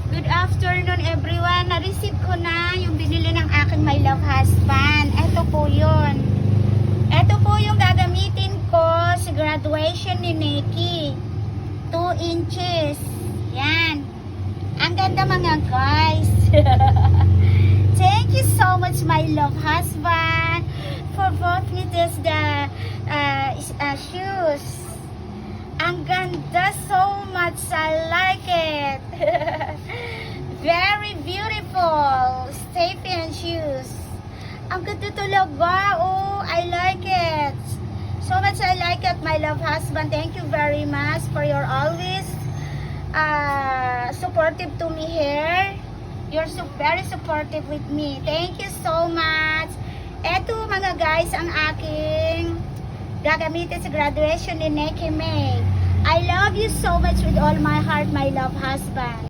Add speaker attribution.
Speaker 1: Good afternoon everyone. Na-receive ko na yung binili ng aking my love husband. Ito po yun. Ito po yung gagamitin ko sa graduation ni Nikki. 2 inches. Yan. Ang ganda mga guys. Thank you so much my love husband for bought me this shoes. Ang ganda so much. I like it. Very beautiful. Stephen shoes. Ang ganda talaga. Oh, I like it. So much I like it, my love husband. Thank you very much for your always supportive to me here. You're very supportive with me. Thank you so much. Eto mga guys, ang aking gagamitin sa graduation ni Nikki May. I love you so much with all my heart, my love husband.